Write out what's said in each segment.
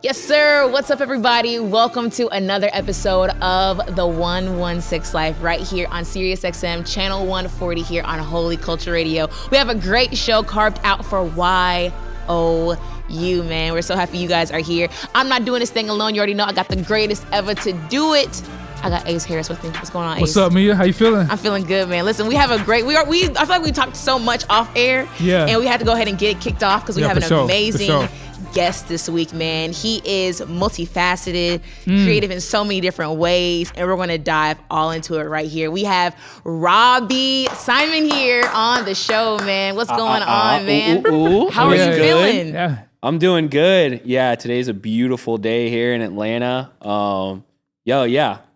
Yes, sir. What's up, everybody? Welcome to another episode of The 116 Life right here on Sirius XM Channel 140 here on Holy Culture Radio. We have a great show carved out for YOU, man. We're so happy you guys are here. I'm not doing this thing alone. You already know I got the greatest ever to do it. I got Ace Harris with me. What's going on, Ace? What's up, Meah? How you feeling? I'm feeling good, man. Listen, we have a great, I feel like we talked so much off air. Yeah. And we had to go ahead and get it kicked off because we have an amazing sure. guest this week, man. He is multifaceted, creative in so many different ways, and we're going to dive all into it right here. We have Robby Simon here on the show, man. What's going on, man? How are you feeling? Yeah. I'm doing good. Yeah, today's a beautiful day here in Atlanta.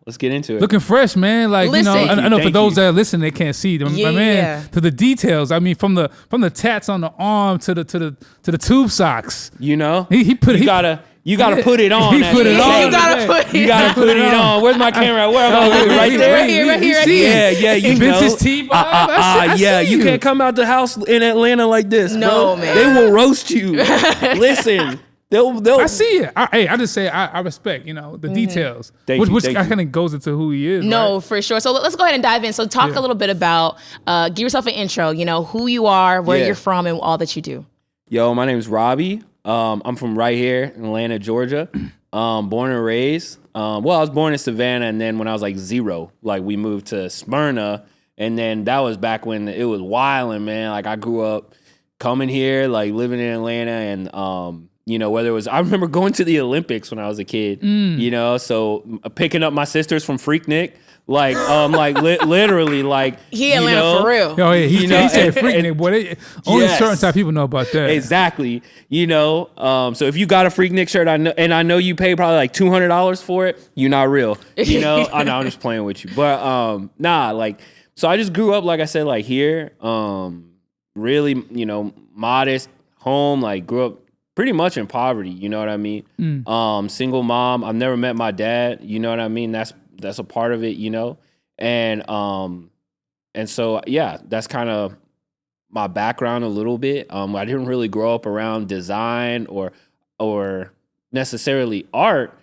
Let's get into it. Looking fresh, man. Like, Listen. you know, I know for Thank those you. that are listening, they can't see. My Yeah. man, to the details. I mean, from the tats on the arm to the tube socks. You know, He gotta put it on. He put it on. You gotta put it You gotta put it on. Where's my camera? Where am I? Right there. Right here, right here, right here. Yeah, you know. Vintage T-Bob. I see You can't come out the house in Atlanta like this. No, bro. man. They will roast you. Listen, they'll. I see it. I just say I respect, you know, the details. Thank you, which thank kind of goes into who he is. No, right? for sure. So let's go ahead and dive in. So talk a little bit about, give yourself an intro, you know, who you are, where Yeah. you're from, and all that you do. Yo, my name's Robby. I'm from right here in Atlanta, Georgia. Born and raised. I was born in Savannah, and then when I was like 0, like we moved to Smyrna, and then that was back when it was wildin', man. Like I grew up coming here, like living in Atlanta, and you know, whether it was, I remember going to the Olympics when I was a kid, you know, so picking up my sisters from Freaknik, like, literally, like, He Atlanta for real. Oh, yeah. He said freak and- nigga, boy. Only Yes. certain type of people know about that. Exactly. You know, so if you got a Freaknik shirt, I know you pay probably like $200 for it, you're not real. You know, I know I'm just playing with you. But so I just grew up, like I said, like here, really, you know, modest home, like grew up pretty much in poverty, you know what I mean? Single mom. I've never met my dad, you know what I mean? That's a part of it, you know? And so yeah, that's kind of my background a little bit. I didn't really grow up around design or necessarily art,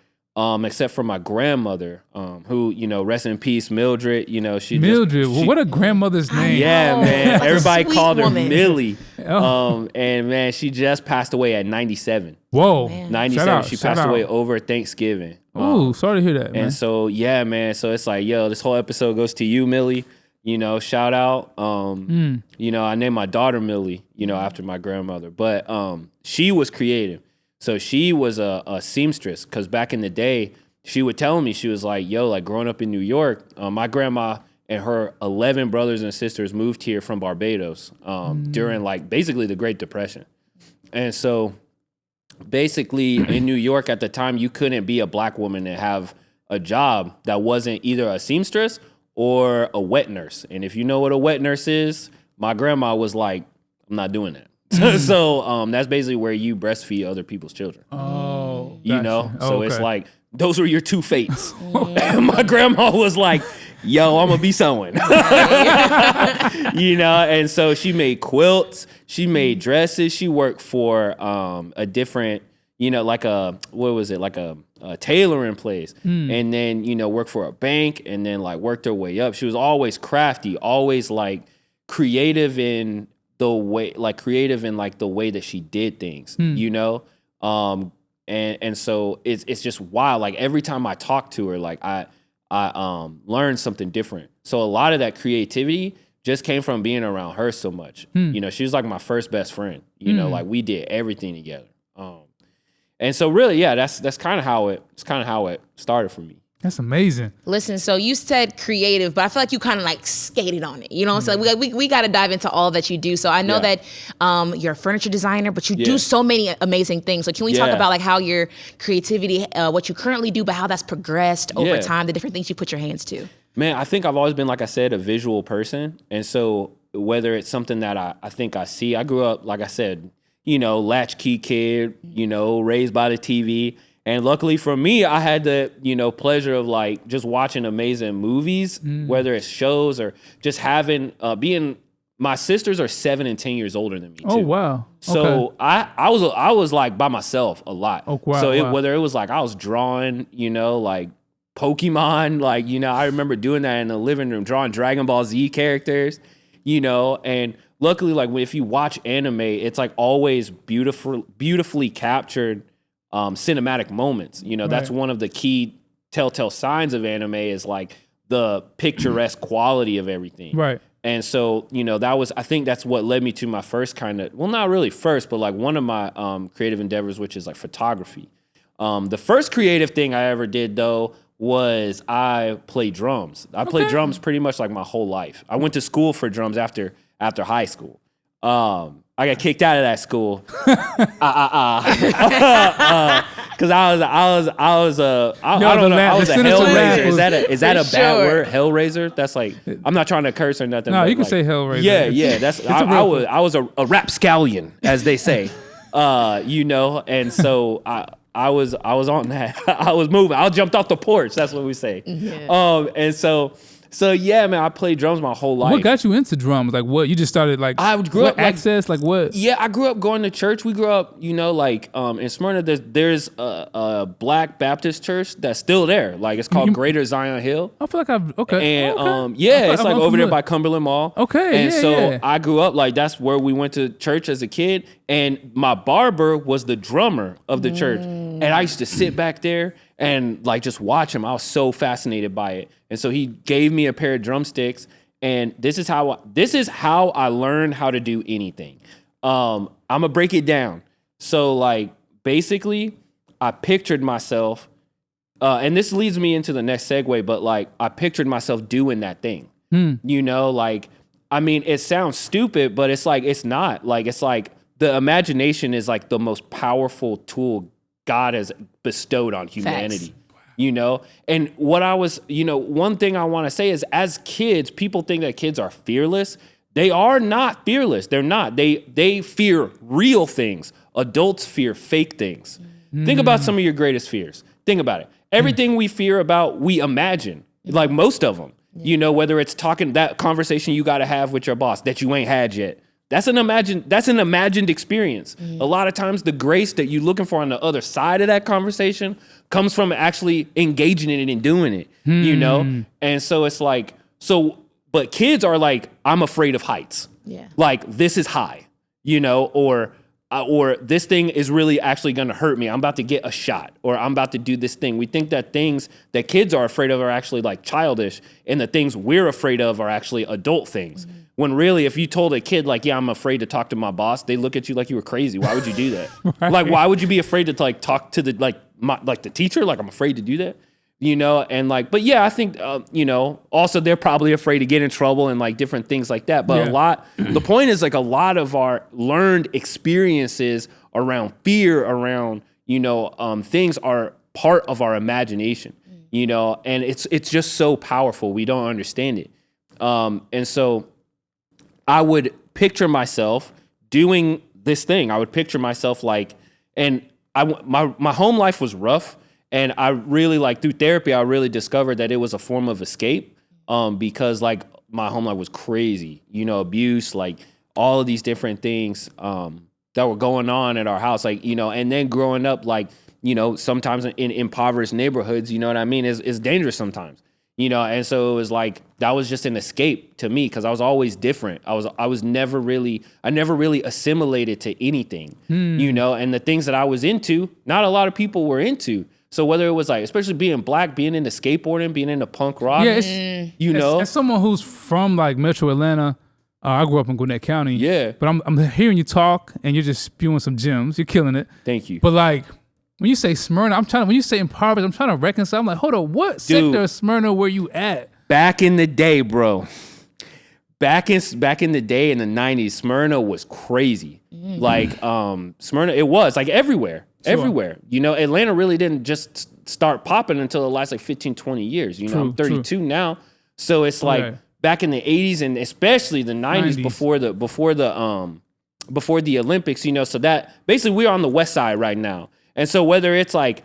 except for my grandmother, who, you know, rest in peace, Mildred. You know, Mildred. What a grandmother's name. Yeah, man. Everybody Sweet called her woman. Millie. Oh. And man, she just passed away at 97. Whoa. Man. 97. Shout out, She shout passed away out. over Thanksgiving. Ooh, sorry to hear that, man. And so, yeah, man. So it's like, yo, this whole episode goes to you, Millie. You know, shout out. You know, I named my daughter Millie, you know, after my grandmother. But she was creative. So she was a seamstress, because back in the day, she would tell me, she was like, yo, like growing up in New York, my grandma and her 11 brothers and sisters moved here from Barbados during like basically the Great Depression. And so basically in New York at the time, you couldn't be a black woman and have a job that wasn't either a seamstress or a wet nurse. And if you know what a wet nurse is, my grandma was like, I'm not doing that. So that's basically where you breastfeed other people's children. Oh, You gotcha. know? Oh, So it's okay. like, those were your two fates. My grandma was like, yo, I'm gonna be someone. You know? And so she made quilts, she made dresses, she worked for a different, you know, like a tailoring place. And then, you know, worked for a bank, and then like worked her way up. She was always crafty, always like creative in the way that she did things, you know? And so it's just wild. Like every time I talk to her, like I learned something different. So a lot of that creativity just came from being around her so much. You know, she was like my first best friend. You know, like we did everything together. And so really, yeah, that's kind of how it started for me. That's amazing. Listen, so you said creative, but I feel like you kind of like skated on it. You know what I'm saying? We got to dive into all that you do. So I know that you're a furniture designer, but you do so many amazing things. So can we talk about like how your creativity, what you currently do, but how that's progressed over time, the different things you put your hands to? Man, I think I've always been, like I said, a visual person. And so whether it's something that I think I see, I grew up, like I said, you know, latchkey kid, you know, raised by the TV. And luckily for me, I had the, you know, pleasure of like just watching amazing movies, whether it's shows or just having, being my sisters are 7 and 10 years older than me too. Oh wow. So I was like by myself a lot. Oh wow. So whether it was like I was drawing, like Pokemon, like, I remember doing that in the living room, drawing Dragon Ball Z characters, and luckily, like if you watch anime, it's like always beautifully captured cinematic moments. That's one of the key telltale signs of anime is like the picturesque quality of everything. Right. And so, I think that's what led me to my first kind of, well, not really first, but like one of my creative endeavors, which is like photography. The first creative thing I ever did though was I played drums. I played drums pretty much like my whole life. I went to school for drums after high school. I got kicked out of that school. Because I was a hellraiser. Is that a bad word? Hellraiser? That's like, I'm not trying to curse or nothing. No, you can say hellraiser. Yeah. That's I was a rapscallion, as they say. And so I was on that. I was moving. I jumped off the porch. That's what we say. Yeah. And so yeah, man, I played drums my whole life. What got you into drums? Like what? You just started like I grew up access like what? Yeah, I grew up going to church. We grew up, in Smyrna. There's a Black Baptist church that's still there. Like it's called Greater Zion Hill. I feel like I've And it's like over there by Cumberland Mall. Okay, and so I grew up like that's where we went to church as a kid. And my barber was the drummer of the church, and I used to sit back there and like just watch him. I was so fascinated by it. And so he gave me a pair of drumsticks, and this is how I learned how to do anything. I'm gonna break it down. So like basically, I pictured myself, and this leads me into the next segue. But like I pictured myself doing that thing. It sounds stupid, but it's like it's not. Like it's like the imagination is like the most powerful tool God has bestowed on humanity. Facts. And what I was, one thing I want to say is as kids, people think that kids are fearless. They are not fearless. They're not. They fear real things. Adults fear fake things. Think about some of your greatest fears. Think about it. Everything we fear about, we imagine, like most of them, whether it's talking that conversation you got to have with your boss that you ain't had yet. That's an imagined experience. A lot of times the grace that you're looking for on the other side of that conversation comes from actually engaging in it and doing it, And so it's like, but kids are like, I'm afraid of heights. Yeah. Like this is high, or this thing is really actually going to hurt me. I'm about to get a shot, or I'm about to do this thing. We think that things that kids are afraid of are actually like childish, and the things we're afraid of are actually adult things. When really, if you told a kid like, yeah, I'm afraid to talk to my boss, they look at you like you were crazy. Why would you do that? Right. Like, why would you be afraid to like talk to the the teacher? Like, I'm afraid to do that, And like, but yeah, I think also they're probably afraid to get in trouble and like different things like that. But the point is like a lot of our learned experiences around fear, around things are part of our imagination, and it's just so powerful. We don't understand it, and so. I would picture myself doing this thing. I would picture myself like, and my home life was rough, and I really through therapy, I really discovered that it was a form of escape, because like my home life was crazy, abuse, like all of these different things that were going on at our house, like and then growing up, like sometimes in impoverished neighborhoods, is dangerous sometimes. And so it was like that was just an escape to me because I was always different. I never really assimilated to anything, and the things that I was into, not a lot of people were into. So whether it was like, especially being black, being into skateboarding, being into punk rock, as someone who's from like Metro Atlanta, I grew up in Gwinnett County. Yeah, but I'm hearing you talk and you're just spewing some gems. You're killing it. Thank you. But like. When you say Smyrna, when you say impoverished, I'm trying to reconcile. I'm like, hold on, what sector of Smyrna were you at? Back in the day, bro. Back in the day in the 90s, Smyrna was crazy. Like Smyrna, it was like everywhere. Sure. Everywhere. Atlanta really didn't just start popping until the last like 15, 20 years. I'm 32 now. So it's like back in the 80s and especially the 90s. before the Olympics, so that basically we're on the west side right now. And so whether it's like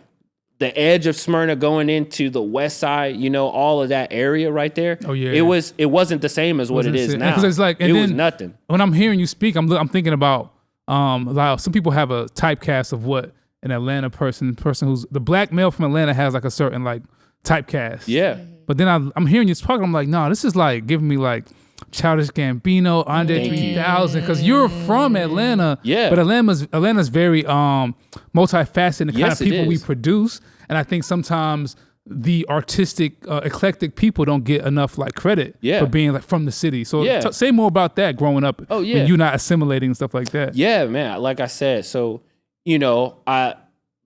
the edge of Smyrna going into the west side, you know, all of that area right there. Oh yeah, it wasn't the same as what it is now. Because it's like, and it then was nothing. When I'm hearing you speak, I'm thinking about like some people have a typecast of what an Atlanta person who's the black male from Atlanta has like a certain like typecast. Yeah. But then I'm hearing you talking, I'm like, no, this is like giving me like Childish Gambino, Andre 3000, because you're from Atlanta. Yeah. But Atlanta's very multifaceted, the kind of people we produce. And I think sometimes the artistic, eclectic people don't get enough like credit for being like from the city. So say more about that growing up. Oh yeah. When you're not assimilating and stuff like that. Yeah, man. Like I said, so, you know,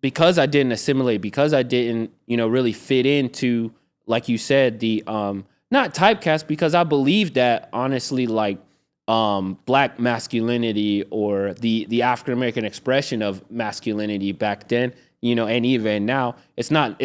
because I didn't assimilate, because I didn't, you know, really fit into, like you said, the not typecast, because I believe that honestly, like black masculinity or the African American expression of masculinity back then, you know, and even now, it's not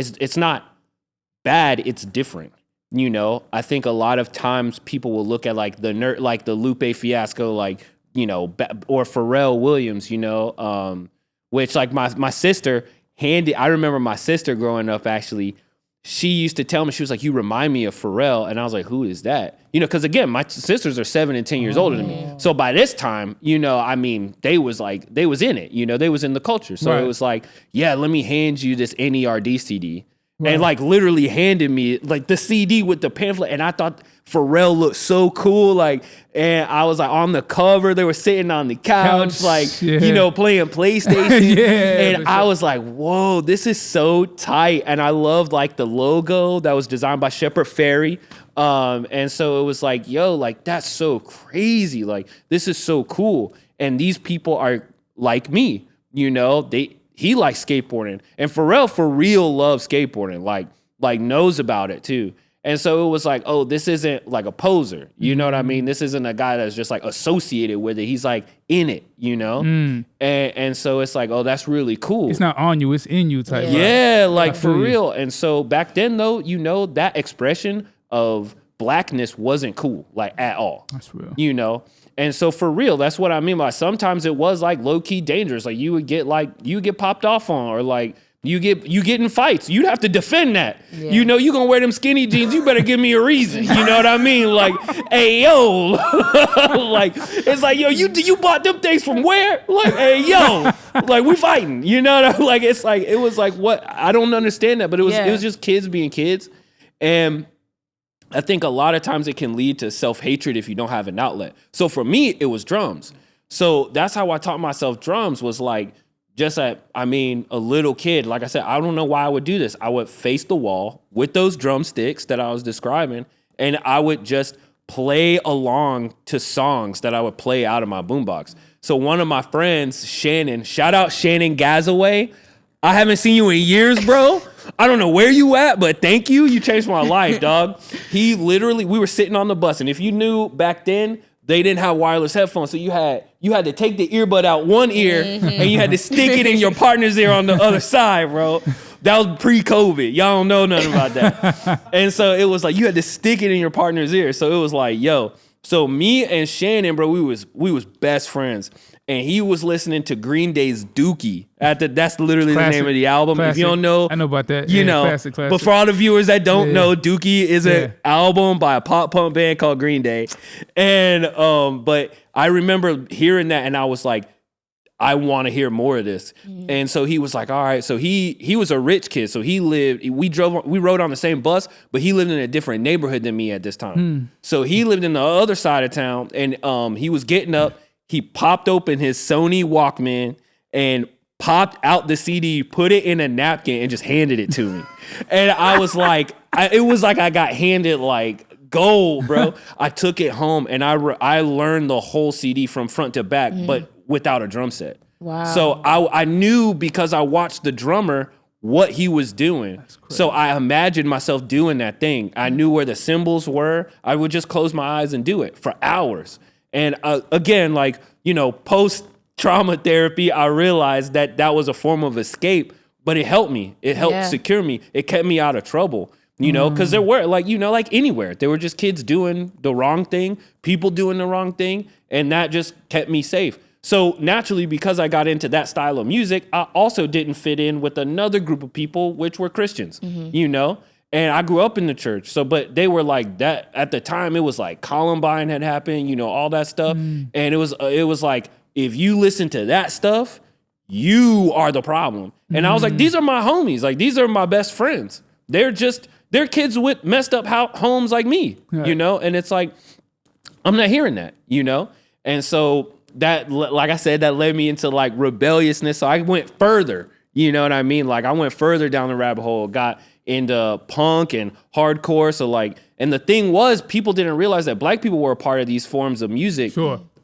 bad, it's different. You know, I think a lot of times people will look at like the nerd, like the Lupe Fiasco, like, you know, or Pharrell Williams, you know, which like my sister I remember my sister growing up, actually, she used to tell me, she was like, you remind me of Pharrell. And I was like, who is that? You know, because again, my sisters are 7 and 10 years older than me. So by this time, you know, I mean, they was in it, you know, they was in the culture. So it was like, yeah, let me hand you this NERD CD. Right. And like literally handed me like the CD with the pamphlet. And I thought Pharrell looked so cool. Like, and I was like on the cover, they were sitting on the couch like, you know, playing PlayStation. And I was like, whoa, this is so tight. And I loved like the logo that was designed by Shepard Fairey. And so it was like, yo, like that's so crazy. Like, this is so cool. And these people are like me, you know, he likes skateboarding, and Pharrell for real loves skateboarding, like knows about it too. And so it was like, oh, this isn't like a poser. You know what I mean? This isn't a guy that's just like associated with it. He's like in it, you know? And so it's like, oh, that's really cool. It's not on you, it's in you type. Yeah, like for real. And so back then though, you know, that expression of blackness wasn't cool, like at all. That's real. You know? And so for real, that's what I mean by sometimes it was like low key dangerous. Like you get popped off on, or like you get in fights. You'd have to defend that. Yeah. You know, you gonna wear them skinny jeans. You better give me a reason. You know what I mean? Like, hey yo, like it's like yo, you bought them things from where? Like, hey yo, like we fighting. You know what I mean? Like it's like it was like what I don't understand that, but it was just kids being kids, and I think a lot of times it can lead to self-hatred if you don't have an outlet. So for me, it was drums. So that's how I taught myself drums, was like just a little kid. Like I said, I don't know why I would do this. I would face the wall with those drumsticks that I was describing, and I would just play along to songs that I would play out of my boombox. So one of my friends, Shannon, shout out Shannon Gazaway. I haven't seen you in years, bro. I don't know where you at, but thank you. You changed my life, dog. We were sitting on the bus, and if you knew back then, they didn't have wireless headphones, so you had to take the earbud out one ear, and you had to stick it in your partner's ear on the other side, bro. That was pre-COVID. Y'all don't know nothing about that. And so it was like you had to stick it in your partner's ear. So it was like, yo. So me and Shannon, bro, we was best friends. And he was listening to Green Day's Dookie. That's literally the name of the album. Classic. If you don't know, I know about that. You know. Classic. But for all the viewers that don't know, Dookie is an album by a pop punk band called Green Day. And but I remember hearing that, and I was like, I want to hear more of this. And so he was like, all right. So he was a rich kid. So we rode on the same bus, but he lived in a different neighborhood than me at this time. So he lived in the other side of town, and he was getting up. He popped open his Sony Walkman and popped out the CD, put it in a napkin, and just handed it to me. And I was like, it was like I got handed like gold, bro. I took it home, and I learned the whole CD from front to back, but without a drum set. Wow. So I knew, because I watched the drummer, what he was doing. So I imagined myself doing that thing. I knew where the cymbals were. I would just close my eyes and do it for hours. And again, like, you know, post-trauma therapy, I realized that was a form of escape, but it helped me. It helped secure me. It kept me out of trouble, you know, because there were, like, you know, like anywhere. There were just kids doing the wrong thing, people doing the wrong thing, and that just kept me safe. So naturally, because I got into that style of music, I also didn't fit in with another group of people, which were Christians, you know? And I grew up in the church. So, but they were like that at the time. It was like Columbine had happened, you know, all that stuff. And it was like, if you listen to that stuff, you are the problem. And I was like, these are my homies. Like, these are my best friends. They're kids with messed up homes like me, you know? And it's like, I'm not hearing that, you know? And so that, like I said, that led me into like rebelliousness. So I went further, you know what I mean? Like I went further down the rabbit hole, got into punk and hardcore. So like, and the thing was, people didn't realize that black people were a part of these forms of music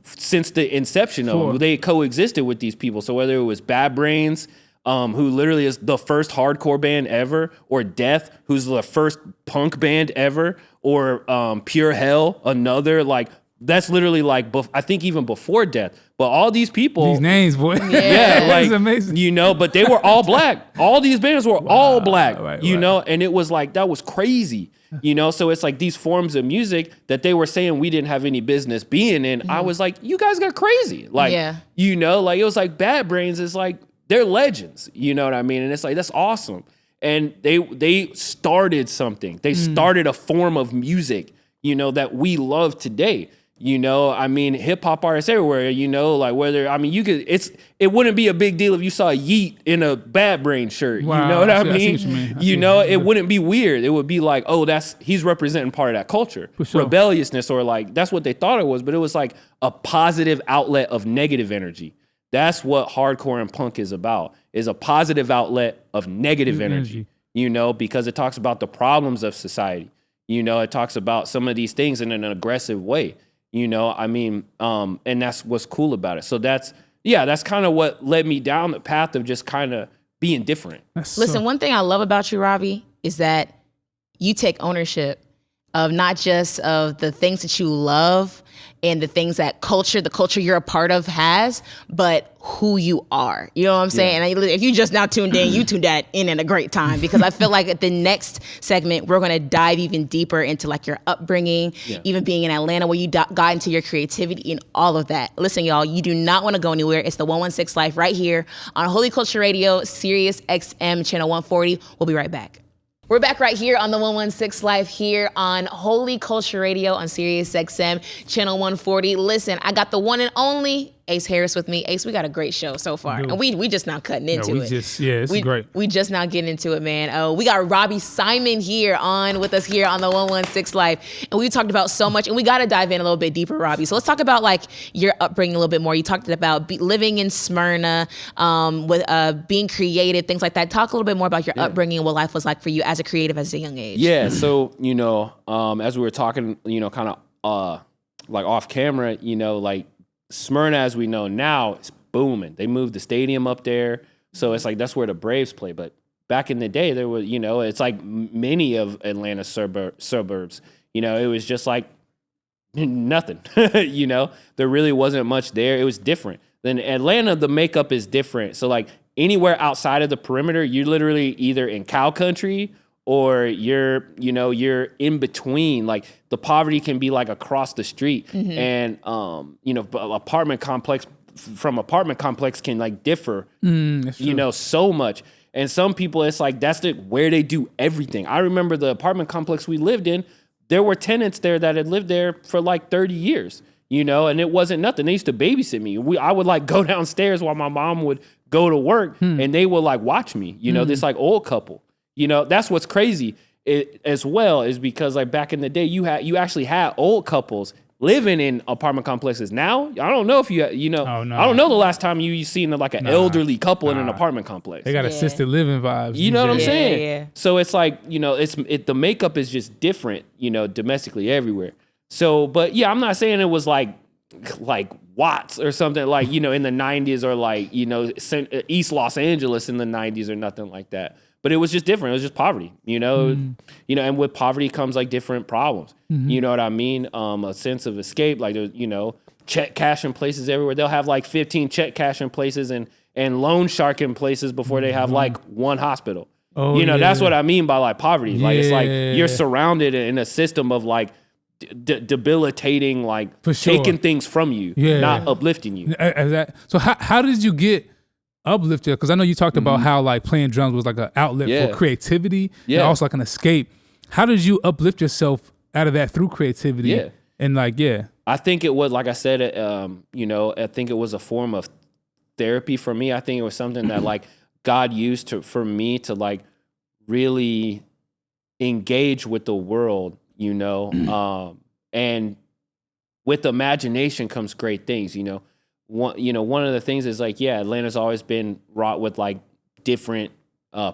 since the inception of them. They coexisted with these people. So whether it was Bad Brains, who literally is the first hardcore band ever, or Death, who's the first punk band ever, or Pure Hell, another, like, that's literally like, I think even before Death. But all these people. These names, boy. Yeah, like, it's amazing. You know, but they were all black. All these bands were all black, you know, and it was like, that was crazy, you know? So it's like these forms of music that they were saying we didn't have any business being in. I was like, you guys got crazy. Like, you know, like it was like Bad Brains is like, they're legends, you know what I mean? And it's like, that's awesome. And they started something. They started a form of music, you know, that we love today. You know, I mean, hip hop artists everywhere, you know, like whether, I mean, it wouldn't be a big deal if you saw Yeet in a Bad Brain shirt. Wow, you know what I mean? You know, it wouldn't be weird. It would be like, oh, he's representing part of that culture. Sure. Rebelliousness, or like, that's what they thought it was, but it was like a positive outlet of negative energy. That's what hardcore and punk is about, is a positive outlet of negative energy, you know, because it talks about the problems of society. You know, it talks about some of these things in an aggressive way. You know, I mean, and that's what's cool about it. So that's kind of what led me down the path of just kind of being different. Listen, one thing I love about you, Robby, is that you take ownership of not just of the things that you love and the things that the culture you're a part of has, but who you are. You know what I'm saying? And if you just now tuned in, you tuned that in at a great time, because I feel like at the next segment, we're going to dive even deeper into like your upbringing, even being in Atlanta, where you got into your creativity and all of that. Listen, y'all, you do not want to go anywhere. It's the 116 Life right here on Holy Culture Radio, Sirius XM Channel 140. We'll be right back. We're back right here on the 116 Life here on Holy Culture Radio on Sirius XM Channel 140. Listen, I got the one and only Ace Harris with me. Ace, we got a great show so far. And we just now cutting into it. It's great. We just now getting into it, man. We got Robby Simon here with us here on the 116 Life. And we talked about so much, and we got to dive in a little bit deeper, Robby. So let's talk about like your upbringing a little bit more. You talked about living in Smyrna, with being creative, things like that. Talk a little bit more about your upbringing and what life was like for you as a creative at a young age. Yeah, so, you know, as we were talking, you know, kind of like off camera, you know, like Smyrna, as we know now, is booming. They moved the stadium up there. So it's like, that's where the Braves play. But back in the day, there was, you know, it's like many of Atlanta suburbs, you know, it was just like nothing, you know, there really wasn't much there. It was different. Then Atlanta, the makeup is different. So like anywhere outside of the perimeter, you're literally either in cow country or you're in between. Like the poverty can be like across the street, and you know, apartment complex can like differ, you know, so much. And some people, it's like that's where they do everything. I remember the apartment complex we lived in. There were tenants there that had lived there for like 30 years, you know, and it wasn't nothing. They used to babysit me. I would like go downstairs while my mom would go to work, and they would like watch me, you know, this like old couple. You know, that's what's crazy as well, is because like back in the day, you actually had old couples living in apartment complexes. Now, I don't know if I don't know the last time you seen like an elderly couple in an apartment complex. They got assisted living vibes. You know what I'm saying? Yeah. So it's like, you know, the makeup is just different, you know, domestically everywhere. So, but yeah, I'm not saying it was like Watts or something like, you know, in the 90s, or like, you know, East Los Angeles in the 90s or nothing like that. But it was just different. It was just poverty, you know, you know, and with poverty comes like different problems. You know what I mean? A sense of escape, like, you know, check cashing places everywhere. They'll have like 15 check cashing places and loan sharking places before they have like one hospital. You know, that's what I mean by like poverty. Like, it's like you're surrounded in a system of like debilitating, like taking things from you, not uplifting you. So how did you get uplifted? Because I know you talked about how like playing drums was like an outlet for creativity and also like an escape. How did you uplift yourself out of that through creativity? And like, I think it was, like I said, I think it was a form of therapy for me. I think it was something that like God used for me to like really engage with the world, and with imagination comes great things, One of the things is like, Atlanta's always been wrought with like different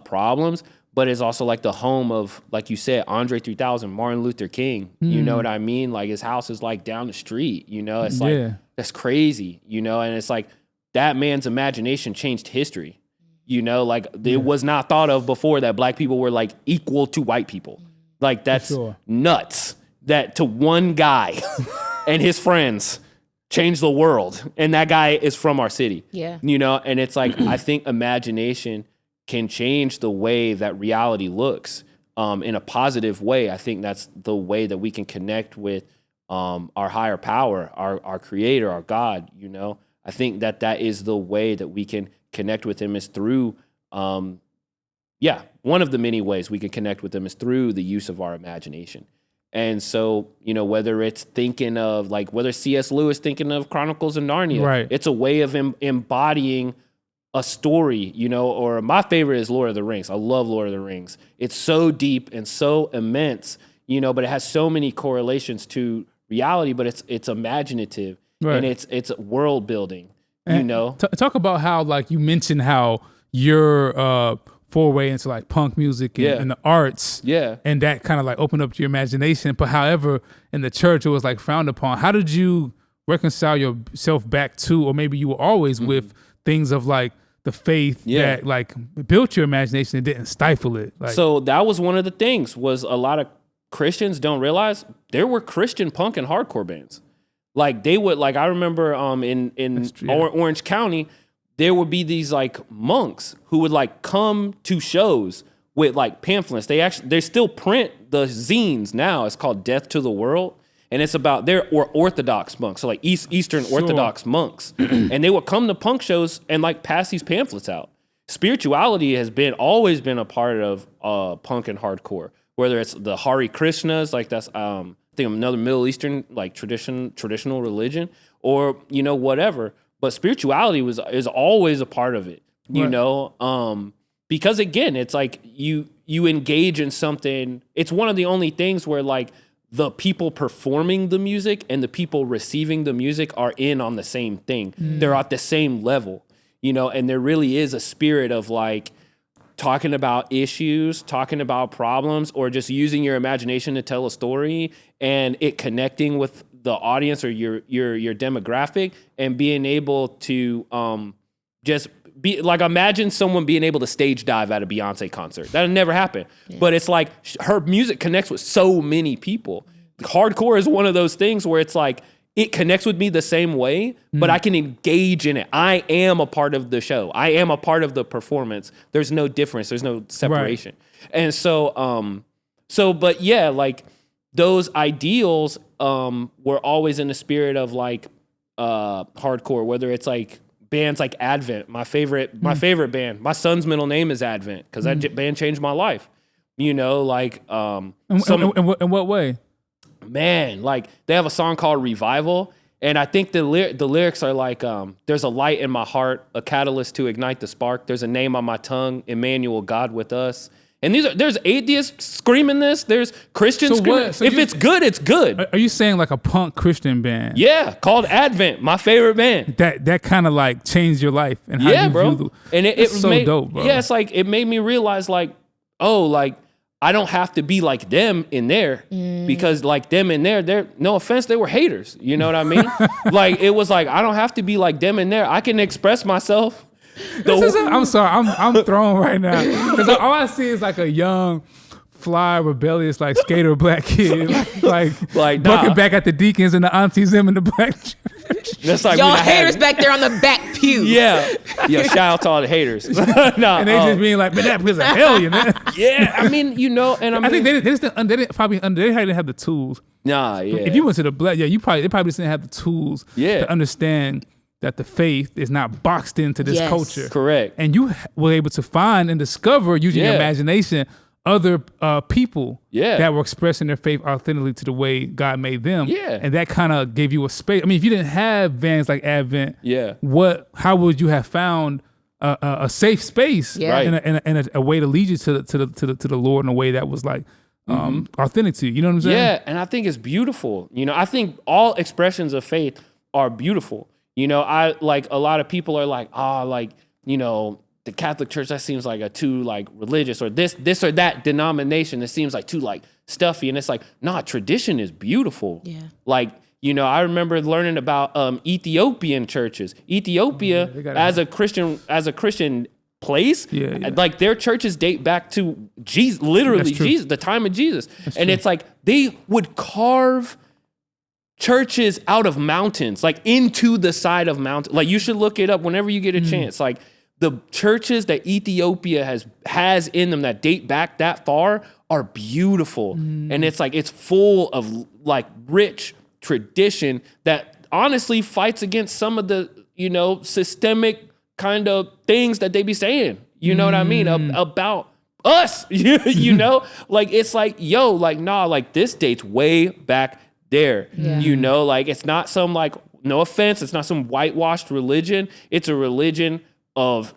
problems, but it's also like the home of, like you said, Andre 3000, Martin Luther King. You know what I mean? Like his house is like down the street, it's like, that's crazy, and it's like that man's imagination changed history, like it was not thought of before that black people were like equal to white people. Like that's nuts that to one guy and his friends change the world, and that guy is from our city. And it's like I think imagination can change the way that reality looks in a positive way. I think that's the way that we can connect with our higher power, our creator, our God. I think that is the way that we can connect with him, is through one of the many ways we can connect with him is through the use of our imagination. And so, whether it's thinking of like, whether C.S. Lewis thinking of Chronicles of Narnia, it's a way of embodying a story, or my favorite is Lord of the Rings. I love Lord of the Rings. It's so deep and so immense, but it has so many correlations to reality, but it's imaginative and it's world building, Talk about how, like you mentioned how your foray into like punk music and the arts, and that kind of like opened up your imagination. But however, in the church, it was like frowned upon. How did you reconcile yourself back to, or maybe you were always with things of like the faith that like built your imagination and didn't stifle it? Like, so that was one of the things, was a lot of Christians don't realize there were Christian punk and hardcore bands. Like they would, like I remember in Orange County, there would be these like monks who would like come to shows with like pamphlets. They still print the zines now. It's called Death to the World. And it's about their Orthodox monks, so like Eastern Orthodox monks. And they would come to punk shows and like pass these pamphlets out. Spirituality has always been a part of punk and hardcore, whether it's the Hare Krishnas, like that's I think another Middle Eastern like traditional religion, or whatever. But spirituality is always a part of it, because again, it's like you engage in something. It's one of the only things where like the people performing the music and the people receiving the music are in on the same thing. They're at the same level, and there really is a spirit of like talking about issues, talking about problems, or just using your imagination to tell a story and it connecting with the audience or your demographic, and being able to just be like, imagine someone being able to stage dive at a Beyonce concert. That'll never happen. But it's like her music connects with so many people. Hardcore is one of those things where it's like, it connects with me the same way, but I can engage in it. I am a part of the show. I am a part of the performance. There's no difference. There's no separation. And so, but yeah, like those ideals were always in the spirit of like hardcore, whether it's like bands like Advent, my favorite band. My son's middle name is Advent because that band changed my life. Like in what way? Man, like they have a song called Revival, and I think the lyrics are like, there's a light in my heart, a catalyst to ignite the spark. There's a name on my tongue, Emmanuel, God with us. And there's atheists screaming this. There's Christians screaming. So if it's good, it's good. Are you saying like a punk Christian band? Yeah, called Advent, my favorite band. That kind of like changed your life and how you bro. view And it's so dope, bro. Yeah, it's like it made me realize like, oh, like I don't have to be like them in there because like them in there, they're, no offense, they were haters. You know what I mean? Like it was like, I don't have to be like them in there. I can express myself. I'm sorry, I'm thrown right now because all I see is like a young, fly, rebellious, like skater black kid, like bucking back at the deacons and the aunties, them in the black church. That's like y'all haters back there on the back pew. Yeah. Shout out to all the haters. No, and they just being like, man, that was a hellion, man. Yeah, I mean, and I think they didn't have the tools. Nah, yeah. If you went to the black, they probably just didn't have the tools to understand that the faith is not boxed into this culture. Correct. And you were able to find and discover using your imagination other people that were expressing their faith authentically to the way God made them. Yeah. And that kind of gave you a space. I mean, if you didn't have vans like Advent, how would you have found a safe space and a way to lead you to the Lord in a way that was like authentic to you? You know what I'm saying? Yeah, and I think it's beautiful. I think all expressions of faith are beautiful. I like a lot of people are like, the Catholic Church, that seems like a too like religious, or this or that denomination, it seems like too like stuffy. And it's like, nah, tradition is beautiful. Yeah. Like, I remember learning about Ethiopian churches. Ethiopia as a Christian place, like their churches date back to Jesus, literally Jesus, the time of Jesus. And it's like they would carve churches out of mountains, like into the side of mountains. Like you should look it up whenever you get a chance. Like the churches that Ethiopia has in them that date back that far are beautiful. And it's like, it's full of like rich tradition that honestly fights against some of the, systemic kind of things that they be saying, what I mean? About us, like, it's like, nah, like this dates way back there, like it's not some like, no offense, it's not some whitewashed religion. It's a religion of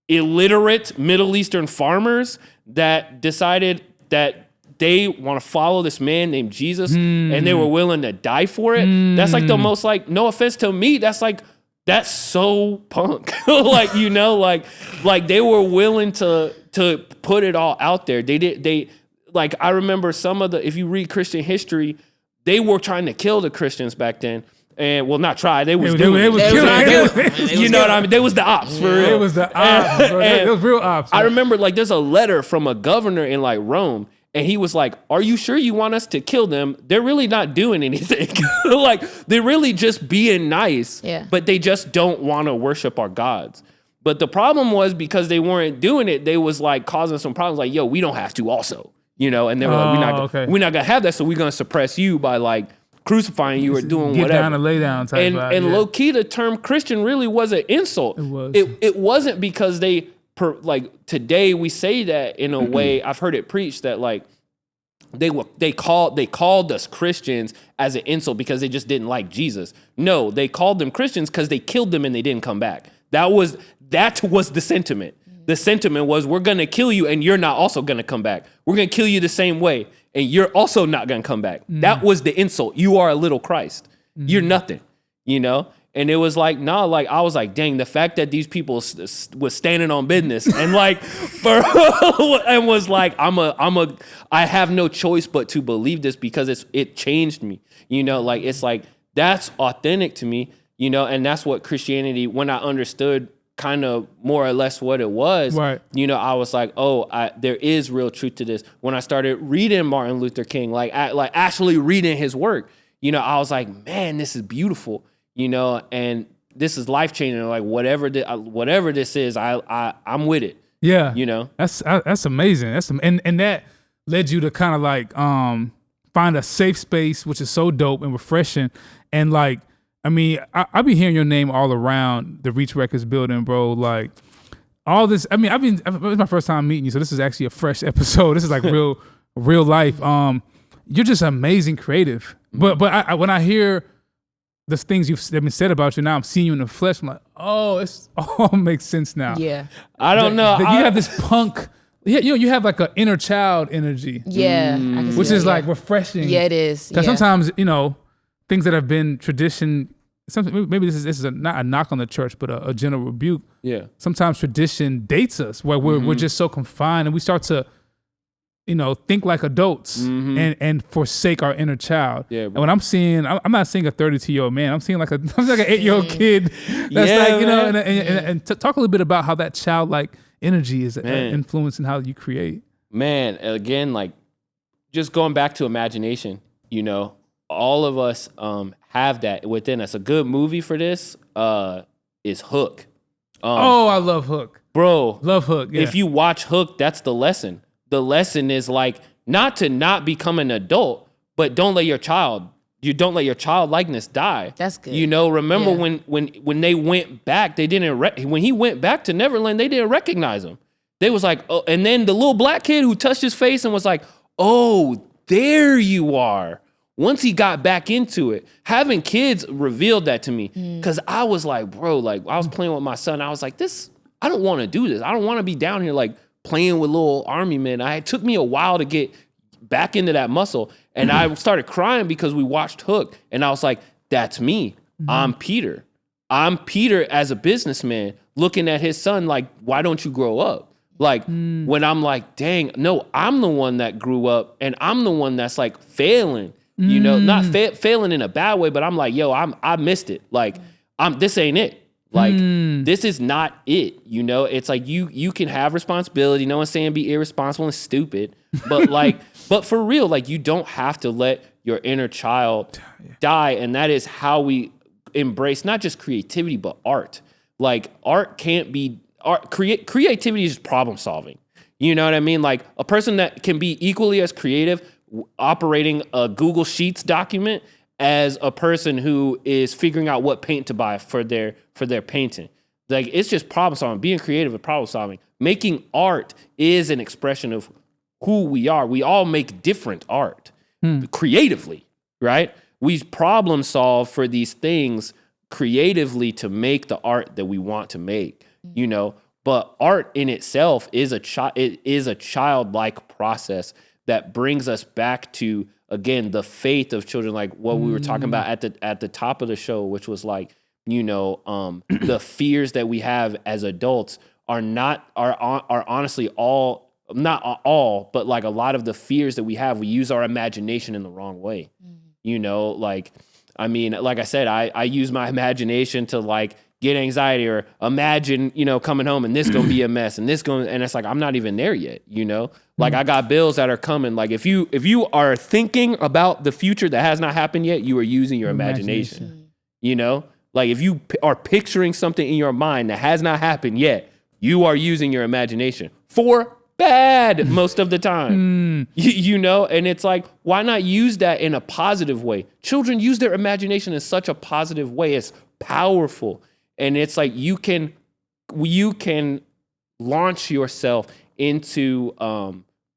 illiterate Middle Eastern farmers that decided that they want to follow this man named Jesus and they were willing to die for it. That's like the most like, no offense to me, that's so punk. Like, like they were willing to put it all out there. They like, I remember if you read Christian history, they were trying to kill the Christians back then. And not try. They was killing. You know what I mean? They was the ops for real. It was the ops, bro. It was real ops. I remember like there's a letter from a governor in like Rome, and he was like, "Are you sure you want us to kill them? They're really not doing anything. Like they're really just being nice, but they just don't want to worship our gods." But the problem was because they weren't doing it, they was like causing some problems. Like, yo, we don't have to also, and they were like, we're not gonna have that, so we're gonna suppress you by like crucifying you or doing get whatever. Get down and lay down type vibe, and low key, the term Christian really was an insult. It was. It wasn't because like today we say that in a way. I've heard it preached that like they called us Christians as an insult because they just didn't like Jesus. No, they called them Christians because they killed them and they didn't come back. That was the sentiment. The sentiment was, we're gonna kill you and you're not also gonna come back. We're gonna kill you the same way. And you're also not going to come back. That was the insult. You are a little Christ. You're nothing, And it was like, nah, like, I was like, dang, the fact that these people was standing on business and like, and was like, I have no choice but to believe this because it changed me, like, it's like, that's authentic to me, and that's what Christianity, when I understood kind of more or less what it was, right. I was like, there is real truth to this. When I started reading Martin Luther King, like actually reading his work, I was like, man, this is beautiful, and this is life changing. Like whatever this is, I'm with it. Yeah, that's amazing. And that led you to kind of like find a safe space, which is so dope and refreshing, and like. I mean, I be hearing your name all around the Reach Records building, bro. Like all this. I mean, it was my first time meeting you, so this is actually a fresh episode. This is like real life. You're just amazing creative. But when I hear the things you've been said about you, now I'm seeing you in the flesh. I'm like, it's all makes sense now. Yeah. I don't know. You have this punk. Yeah, you have like an inner child energy. Yeah. Which is like refreshing. Yeah, it is. Because sometimes things that have been tradition, maybe this is not a knock on the church, but a general rebuke. Yeah. Sometimes tradition dates us where we're just so confined and we start to, think like adults and forsake our inner child. Yeah. And when I'm not seeing a 32-year-old man. I'm seeing like an 8-year-old kid. That's and talk a little bit about how that childlike energy is influencing how you create. Man, again, like just going back to imagination, all of us have that within us. A good movie for this is Hook. I love Hook. Bro. Love Hook, yeah. If you watch Hook, that's the lesson. The lesson is like not to not become an adult, but don't let your childlikeness die. That's good. You know, remember when they went back, they didn't when he went back to Neverland, they didn't recognize him. They was like, oh, and then the little black kid who touched his face and was like, oh, there you are. Once he got back into it, having kids revealed that to me. Cause I was like, bro, like I was playing with my son. I was like, I don't want to do this. I don't want to be down here like playing with little army men. It took me a while to get back into that muscle. And I started crying because we watched Hook. And I was like, that's me. I'm Peter. I'm Peter as a businessman looking at his son like, why don't you grow up? Like when I'm like, dang, no, I'm the one that grew up and I'm the one that's like failing, you know, not failing in a bad way, but I'm like, yo, I missed it. Like this ain't it. Like this is not it. You know, it's like you can have responsibility. No one's saying be irresponsible and stupid, but like, but for real, like you don't have to let your inner child die. And that is how we embrace not just creativity, but art. Like art can't be creativity is problem solving. You know what I mean? Like a person that can be equally as creative operating a Google Sheets document as a person who is figuring out what paint to buy for their painting. Like it's just problem solving. Being creative is problem solving. Making art is an expression of who we are. We all make different art creatively, right? We problem solve for these things creatively to make the art that we want to make. You know, but art in itself is a childlike process that brings us back to, again, the faith of children, like what we were talking about at the top of the show, which was like, you know, the fears that we have as adults are honestly not all, but like a lot of the fears that we have, we use our imagination in the wrong way. You know, like, I mean, like I said, I use my imagination to like get anxiety or imagine, you know, coming home and this gonna be a mess and and it's like, I'm not even there yet, you know? Like I got bills that are coming. Like if you are thinking about the future that has not happened yet, you are using your imagination. You know? Like if you are picturing something in your mind that has not happened yet, you are using your imagination for bad most of the time. You know? And it's like, why not use that in a positive way? Children use their imagination in such a positive way. It's powerful. And it's like you can launch yourself into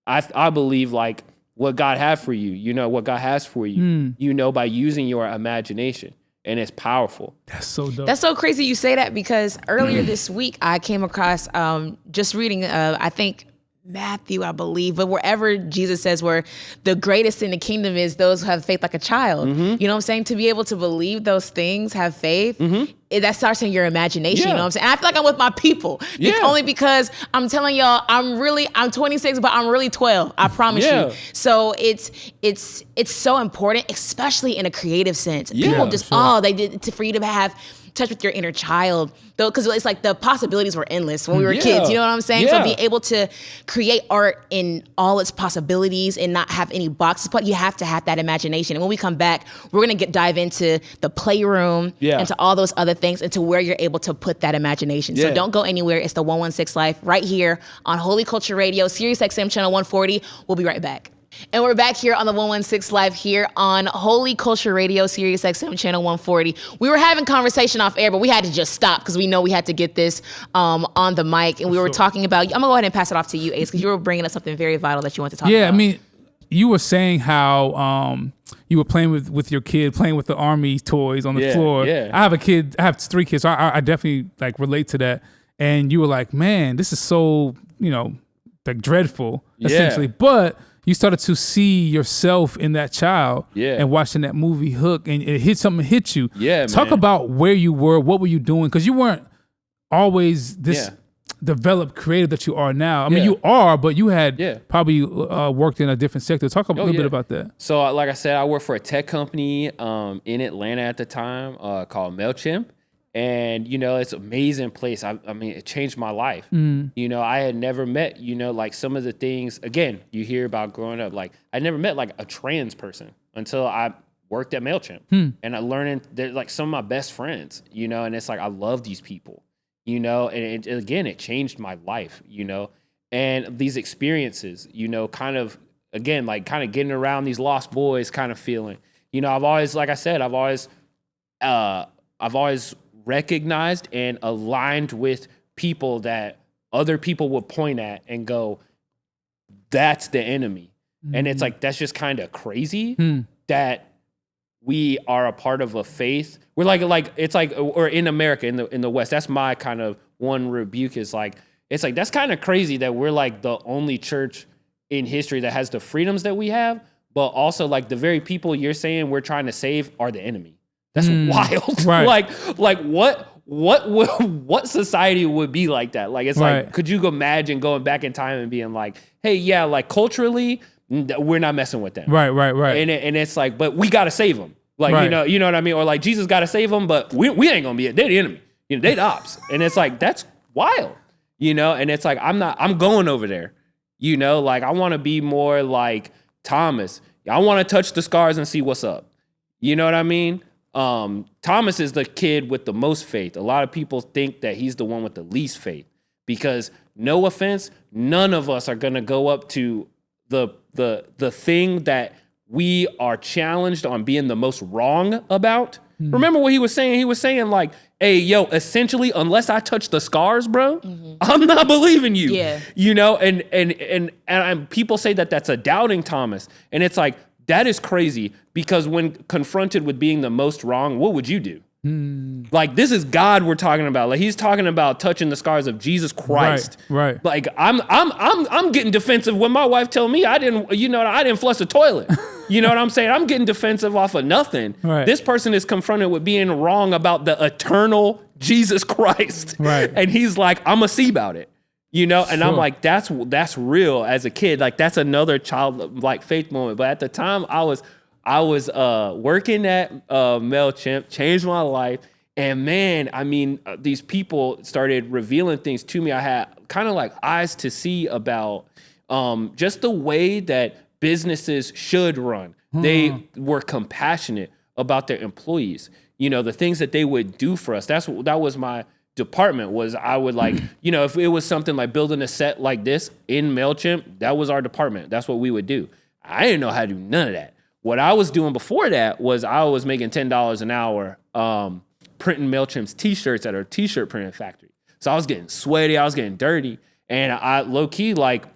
I believe like what God had for you, you know, what God has for you, you know, by using your imagination. And it's powerful. That's so dope. That's so crazy you say that because earlier this week I came across just reading I think Matthew, I believe, but wherever Jesus says where the greatest in the kingdom is those who have faith like a child. You know what I'm saying? To be able to believe those things, have faith, that starts in your imagination. You know what I'm saying? And I feel like I'm with my people. Only because I'm telling y'all, I'm 26, but I'm really 12. I promise you. So it's so important, especially in a creative sense. People just, they did for you to have touch with your inner child, though, because it's like the possibilities were endless when we were kids. You know what I'm saying? So being able to create art in all its possibilities and not have any boxes, but you have to have that imagination. And when we come back, we're gonna dive into the Play.Room and to all those other things and to where you're able to put that imagination. So don't go anywhere. It's the 116 Life right here on Holy Culture Radio, Sirius XM Channel 140. We'll be right back. And we're back here on the 116 Live here on Holy Culture Radio, Sirius XM Channel 140. We were having conversation off air, but we had to just stop because we know we had to get this on the mic. And we were talking about, I'm going to go ahead and pass it off to you, Ace, because you were bringing up something very vital that you want to talk about. Yeah, I mean, you were saying how you were playing with your kid, playing with the army toys on the floor. I have a kid, I have 3 kids, so I definitely like relate to that. And you were like, man, this is so, you know, like dreadful, essentially. But you started to see yourself in that child and watching that movie Hook, and something hit you. Talk about where you were, what were you doing? Because you weren't always this developed creative that you are now. I mean, you are, but you had probably worked in a different sector. Talk a little bit about that. So like I said, I worked for a tech company in Atlanta at the time called MailChimp. And, you know, it's an amazing place. I mean, it changed my life. You know, I had never met, you know, like some of the things, again, you hear about growing up. Like, I never met like a trans person until I worked at MailChimp and I learned they're like some of my best friends, you know, and it's like, I love these people, you know, and it changed my life, you know, and these experiences, you know, kind of getting around these lost boys kind of feeling, you know, I've always, like I said, I've always recognized and aligned with people that other people would point at and go, that's the enemy. And it's like, that's just kind of crazy that we are a part of a faith. We're like it's like, or in America, in the West, that's my kind of one rebuke is like, it's like, that's kind of crazy that we're like the only church in history that has the freedoms that we have, but also like the very people you're saying we're trying to save are the enemy. That's wild. Right. like what society would be like that? Like, it's like, could you imagine going back in time and being like, hey, yeah, like culturally, we're not messing with them. Right. And it's like, but we got to save them. Like, you know what I mean? Or like, Jesus got to save them, but we ain't going to be it. They're the enemy. You know, they the ops. And it's like, that's wild, you know? And it's like, I'm going over there, you know? Like, I want to be more like Thomas. I want to touch the scars and see what's up. You know what I mean? Thomas is the kid with the most faith. A lot of people think that he's the one with the least faith because, no offense, none of us are going to go up to the thing that we are challenged on being the most wrong about. Remember what he was saying? He was saying like, hey, yo, essentially, unless I touch the scars, bro, I'm not believing you. Yeah. You know, and people say that that's a doubting Thomas. And it's like, that is crazy because when confronted with being the most wrong, what would you do? Like, this is God we're talking about. Like, he's talking about touching the scars of Jesus Christ. Right. Like, I'm getting defensive when my wife tell me I didn't flush the toilet. You know what I'm saying? I'm getting defensive off of nothing. Right. This person is confronted with being wrong about the eternal Jesus Christ. Right. And he's like, I'm gonna see about it. You know, and I'm like, that's real as a kid. Like, that's another childlike faith moment. But at the time, I was working at MailChimp, changed my life. And man, I mean, these people started revealing things to me. I had kind of like eyes to see about just the way that businesses should run. They were compassionate about their employees. You know, the things that they would do for us. That was my department. Was I would like, you know, if it was something like building a set like this in MailChimp, that was our department. That's what we would do. I didn't know how to do none of that. What I was doing before that was I was making $10 an hour printing MailChimp's t-shirts at our t-shirt printing factory. So I was getting sweaty, I was getting dirty, and I low-key, like,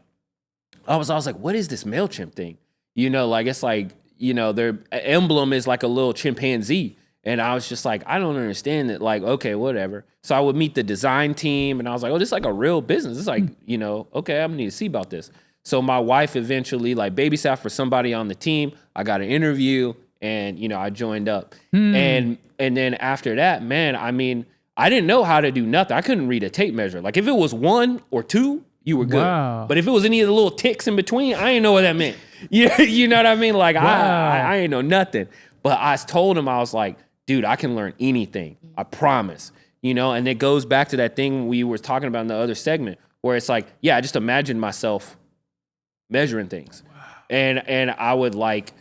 I was like, what is this MailChimp thing? You know, like, it's like, you know, their emblem is like a little chimpanzee. And I was just like, I don't understand it. Like, okay, whatever. So I would meet the design team, and I was like, oh, this is like a real business. It's like, you know, okay, I'm gonna need to see about this. So my wife eventually like babysat for somebody on the team. I got an interview, and, you know, I joined up. And then after that, man, I mean, I didn't know how to do nothing. I couldn't read a tape measure. Like, if it was 1 or 2, you were good. Wow. But if it was any of the little ticks in between, I didn't know what that meant. You know what I mean? Like, wow. I ain't know nothing. But I told him, I was like, dude, I can learn anything. I promise. You know, and it goes back to that thing we were talking about in the other segment where it's like, yeah, I just imagine myself measuring things. Wow. And I would like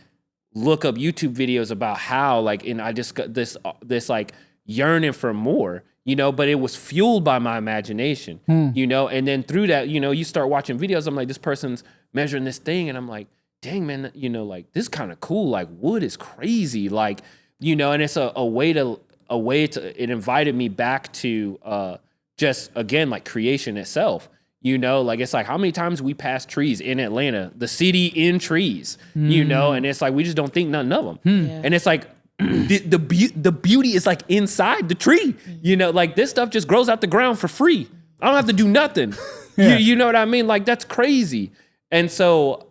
look up YouTube videos about how, like, and I just got this like yearning for more, you know, but it was fueled by my imagination, you know, and then through that, you know, you start watching videos. I'm like, this person's measuring this thing. And I'm like, dang, man, you know, like, this is kind of cool. Like, wood is crazy. Like, you know, and it's a way to, it invited me back to just, again, like creation itself, you know, like, it's like how many times we pass trees in Atlanta, the city in trees, you know, and it's like, we just don't think nothing of them. Yeah. And it's like, the beauty is like inside the tree, you know, like this stuff just grows out the ground for free. I don't have to do nothing. You know what I mean? Like, that's crazy. And so,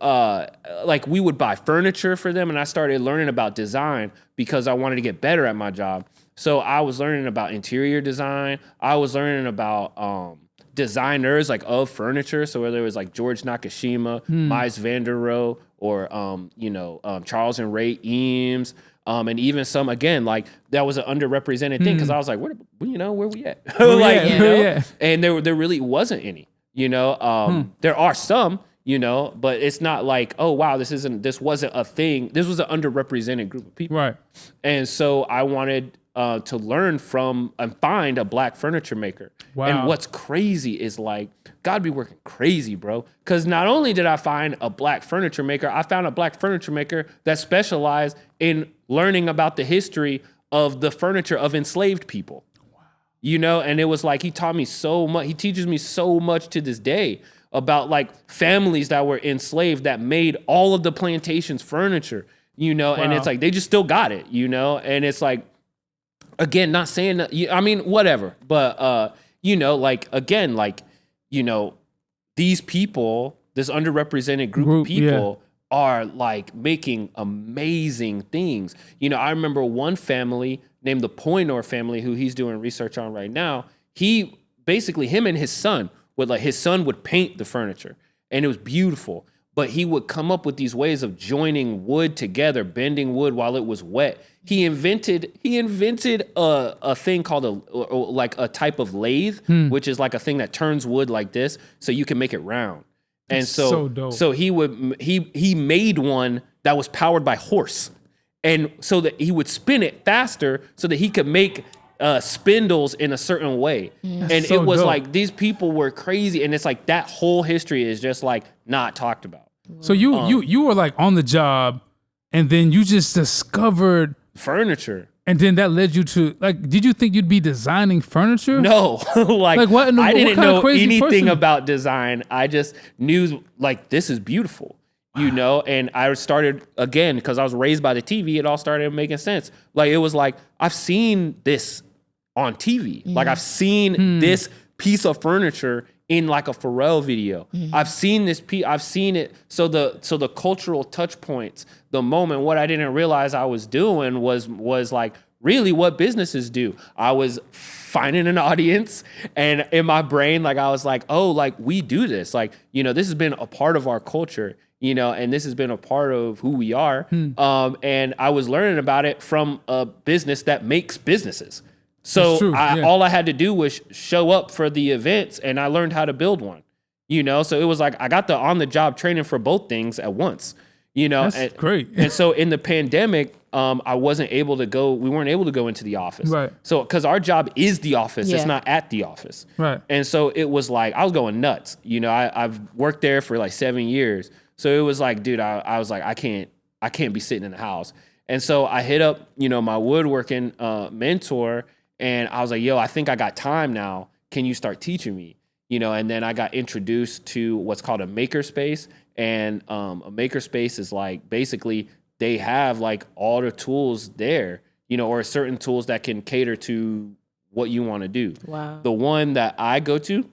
like, we would buy furniture for them, and I started learning about design because I wanted to get better at my job. So I was learning about interior design. I was learning about designers, like, of furniture. So whether it was like George Nakashima, Mies van der Rohe, or you know, Charles and Ray Eames, and even some, again, like, that was an underrepresented thing because I was like, where we at? Like, you know, and there really wasn't any. You know, there are some. you know, but it's not like, oh, wow, this wasn't a thing. This was an underrepresented group of people. Right. And so I wanted to learn from and find a black furniture maker. Wow. And what's crazy is like, God be working crazy, bro. Because not only did I find a black furniture maker, I found a black furniture maker that specialized in learning about the history of the furniture of enslaved people. Wow. You know, and it was like, he taught me so much. He teaches me so much to this day about like families that were enslaved that made all of the plantations furniture, you know, and it's like, they just still got it, you know, and it's like, again, not saying that, I mean, whatever, but, you know, like, again, like, you know, these people, this underrepresented group of people are like making amazing things. You know, I remember one family named the Poynor family, who he's doing research on right now. He basically, him and his son would paint the furniture, and it was beautiful. But he would come up with these ways of joining wood together, bending wood while it was wet. He invented a thing called a type of lathe, which is like a thing that turns wood like this, so you can make it round. And so dope. So he made one that was powered by horse, and so that he would spin it faster so that he could make spindles in a certain way. And it was dope. Like, these people were crazy, and it's like that whole history is just like not talked about. So you were like on the job, and then you just discovered furniture, and then that led you to like, did you think you'd be designing furniture? No, like what? I didn't know anything about design. I just knew like, this is beautiful, you know. And I started, again, because I was raised by the TV. It all started making sense. Like, it was like, I've seen this on TV. Like, I've seen this piece of furniture in like a Pharrell video. I've seen this I've seen it. So the cultural touch points, the moment, what I didn't realize I was doing was like really what businesses do. I was finding an audience, and in my brain, like, I was like, oh, like, we do this. Like, you know, this has been a part of our culture, you know, and this has been a part of who we are. And I was learning about it from a business that makes businesses. So all I had to do was show up for the events, and I learned how to build one, you know? So it was like, I got the on-the-job training for both things at once, you know? That's great. And so in the pandemic, we weren't able to go into the office. Right. So, because our job is the office, it's not at the office. Right. And so it was like, I was going nuts. You know, I've worked there for like 7 years. So it was like, dude, I was like, I can't be sitting in the house. And so I hit up, you know, my woodworking mentor, and I was like, yo, I think I got time now. Can you start teaching me? You know, and then I got introduced to what's called a makerspace. And a makerspace is like, basically, they have like all the tools there, you know, or certain tools that can cater to what you want to do. Wow. The one that I go to,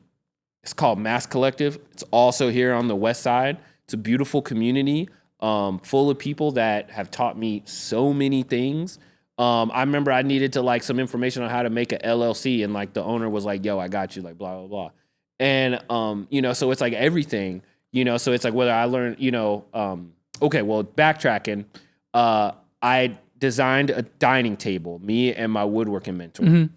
it's called Mass Collective. It's also here on the West Side. It's a beautiful community full of people that have taught me so many things. I remember I needed to like some information on how to make an LLC, and like the owner was like, yo, I got you, like blah, blah, blah. And, you know, so it's like everything, you know, so it's like whether I learned, you know, okay, well, backtracking, I designed a dining table, me and my woodworking mentor.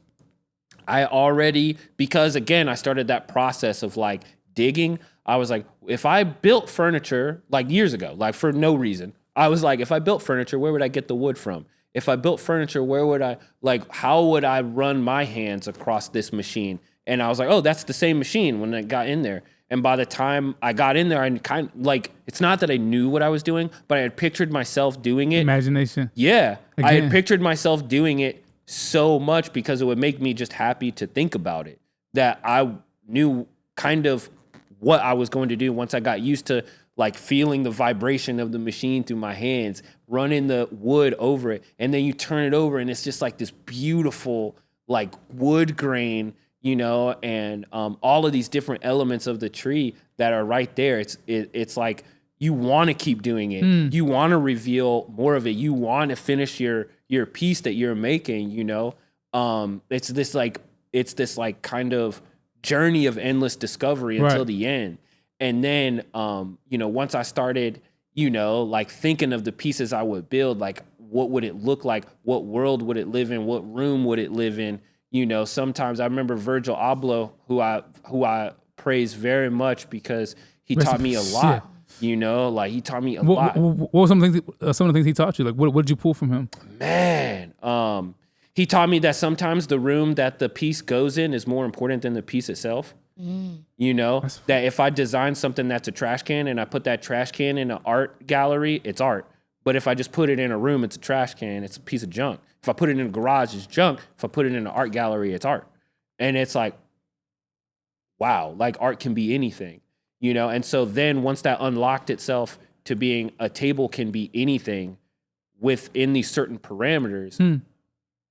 I already, because again, I started that process of like digging. I was like, if I built furniture like years ago, like for no reason, I was like, if I built furniture, where would I get the wood from? If I built furniture, where would I, like, how would I run my hands across this machine? And I was like, oh, that's the same machine when I got in there. And by the time I got in there, I kind of, like, it's not that I knew what I was doing, but I had pictured myself doing it. Imagination. Yeah. Again. I had pictured myself doing it so much because it would make me just happy to think about it, that I knew kind of what I was going to do once I got used to like feeling the vibration of the machine through my hands, running the wood over it. And then you turn it over and it's just like this beautiful like wood grain, you know, and all of these different elements of the tree that are right there. It's like you want to keep doing it. You want to reveal more of it. You want to finish your piece that you're making, you know. It's this like kind of journey of endless discovery until the end. And then, you know, once I started, you know, like thinking of the pieces I would build, like what would it look like? What world would it live in? What room would it live in? You know, sometimes I remember Virgil Abloh, who I praise very much because he taught me a lot. You know, like he taught me a lot. What were some of the things he taught you? Like, what did you pull from him? Man, he taught me that sometimes the room that the piece goes in is more important than the piece itself. You know, that if I design something that's a trash can and I put that trash can in an art gallery, it's art. But if I just put it in a room, it's a trash can, it's a piece of junk. If I put it in a garage, it's junk. If I put it in an art gallery, it's art. And it's like, wow, like art can be anything, you know? And so then once that unlocked itself to being a table can be anything within these certain parameters,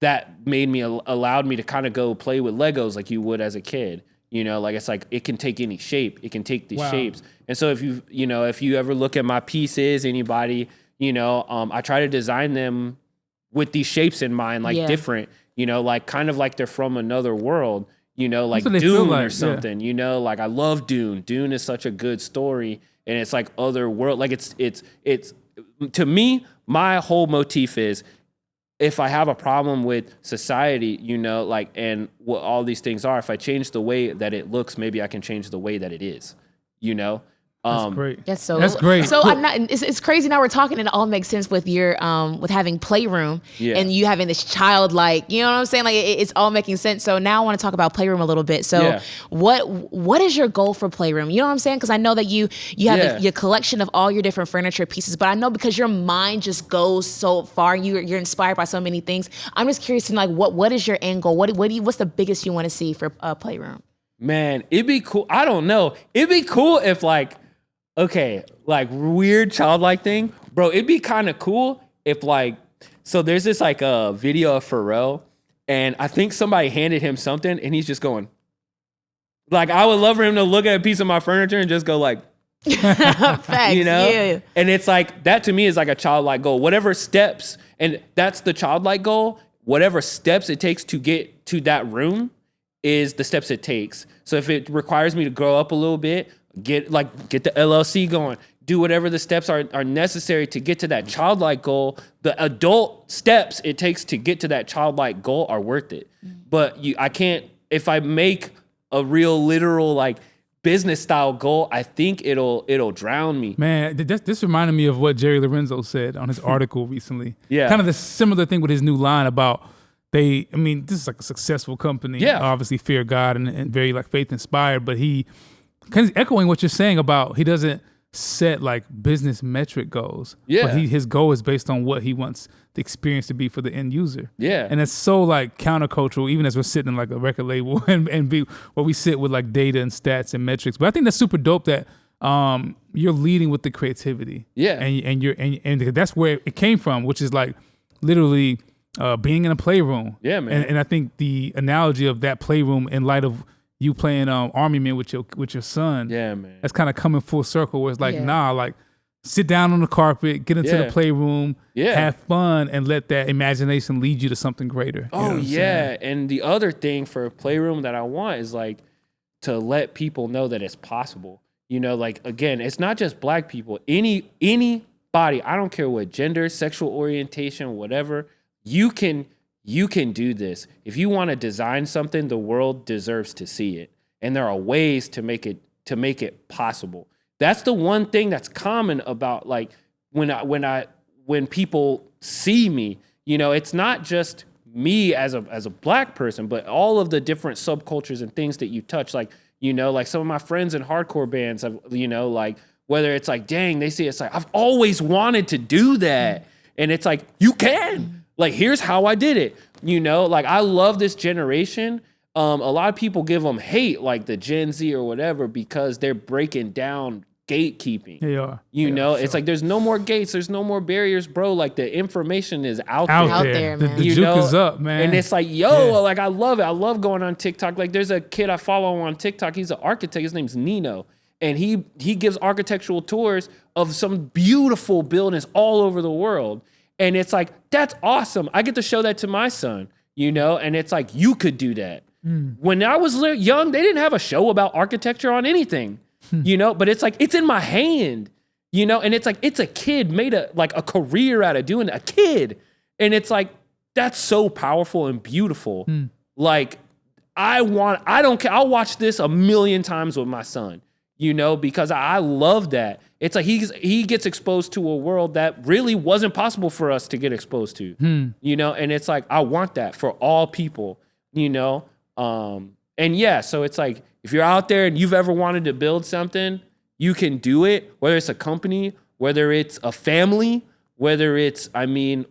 that made me, allowed me to kind of go play with Legos like you would as a kid. You know, like it's like it can take any shape. It can take these shapes. And so if you ever look at my pieces, anybody, you know, I try to design them with these shapes in mind, like different, you know, like kind of like they're from another world, you know, like Dune or something, you know, like I love Dune. Dune is such a good story, and it's like other world. Like it's to me, my whole motif is, if I have a problem with society, you know, like, and what all these things are, if I change the way that it looks, maybe I can change the way that it is, you know? That's great. That's great. So I'm not. It's crazy. Now we're talking, and it all makes sense with your with having Play.Room and you having this childlike. You know what I'm saying? Like it's all making sense. So now I want to talk about Play.Room a little bit. So what is your goal for Play.Room? You know what I'm saying? Because I know that you have your collection of all your different furniture pieces, but I know because your mind just goes so far, you're inspired by so many things. I'm just curious to know, like, what is your end goal? What's the biggest you want to see for Play.Room? Man, it'd be cool. I don't know. It'd be cool if like weird childlike thing, bro. It'd be kind of cool if so there's this a video of Pharrell, and I think somebody handed him something, and he's just going, like, I would love for him to look at a piece of my furniture and just go like, facts, you know? Yeah. And it's like, that to me is like a childlike goal. Whatever steps, and that's the childlike goal, whatever steps it takes to get to that room is the steps it takes. So if it requires me to grow up a little bit, get the LLC going, do whatever the steps are necessary to get to that childlike goal. The adult steps it takes to get to that childlike goal are worth it. But I can't, if I make a real literal business style goal, I think it'll drown me. Man, this reminded me of what Jerry Lorenzo said on his article recently. Yeah. Kind of the similar thing with his new line about this is like a successful company. Yeah. Obviously fear God and very faith inspired, but he's echoing what you're saying about he doesn't set business metric goals. Yeah. But his goal is based on what he wants the experience to be for the end user. Yeah. And it's so countercultural, even as we're sitting in a record label and be where we sit with data and stats and metrics. But I think that's super dope that you're leading with the creativity. Yeah. And that's where it came from, which is literally being in a playroom. Yeah, man. And I think the analogy of that playroom in light of you playing Army Men with your son. Yeah, man. That's kind of coming full circle where it's sit down on the carpet, get into the playroom, have fun, and let that imagination lead you to something greater. Oh, yeah. And the other thing for a Play.Room that I want is to let people know that it's possible. You know, again, it's not just Black people. Anybody, I don't care what gender, sexual orientation, whatever, you can do this. If you want to design something, the world deserves to see it. And there are ways to make it possible. That's the one thing that's common about when people see me, you know, it's not just me as a Black person, but all of the different subcultures and things that you touch. Some of my friends in hardcore bands have, whether it's dang, they see it's I've always wanted to do that. And it's you can. Here's how I did it. I love this generation. A lot of people give them hate, the Gen Z or whatever, because they're breaking down gatekeeping. They are. It's there's no more gates. There's no more barriers, bro. The information is out there, man. The juke is up, man. And it's I love it. I love going on TikTok. There's a kid I follow on TikTok. He's an architect. His name's Nino. And he gives architectural tours of some beautiful buildings all over the world. And it's that's awesome. I get to show that to my son, and it's you could do that. When I was young, they didn't have a show about architecture on anything, but it's it's in my hand, and it's a kid made a career out of doing it, a kid. And it's that's so powerful and beautiful. I don't care. I'll watch this 1,000,000 times with my son, because I love that. It's like he gets exposed to a world that really wasn't possible for us to get exposed to, and it's like, I want that for all people, and yeah, so it's like, if you're out there and you've ever wanted to build something, you can do it, whether it's a company, whether it's a family, whether it's,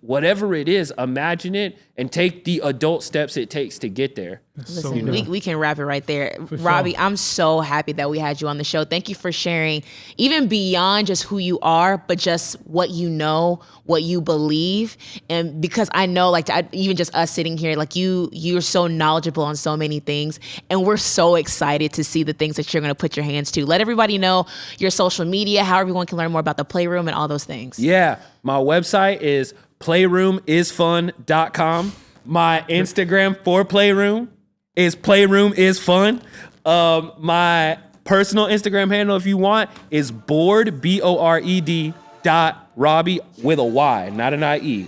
whatever it is, imagine it and take the adult steps it takes to get there. Listen, we can wrap it right there. Robby, sure. I'm so happy that we had you on the show. Thank you for sharing, even beyond just who you are, but just what you know, what you believe. And because I know, even just us sitting here, you're so knowledgeable on so many things. And we're so excited to see the things that you're going to put your hands to. Let everybody know your social media, how everyone can learn more about the Play.Room and all those things. Yeah, my website is playroomisfun.com. My Instagram for Play.Room is playroomisfun. My personal Instagram handle, if you want, is bored, BORED .Robby with a Y, not an IE.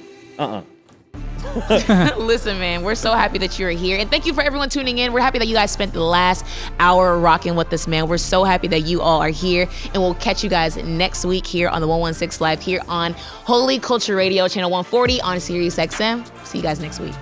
Listen, man, we're so happy that you're here. And thank you for everyone tuning in. We're happy that you guys spent the last hour rocking with us, man. We're so happy that you all are here. And we'll catch you guys next week here on the 116 Live here on Holy Culture Radio, channel 140 on Sirius XM. See you guys next week.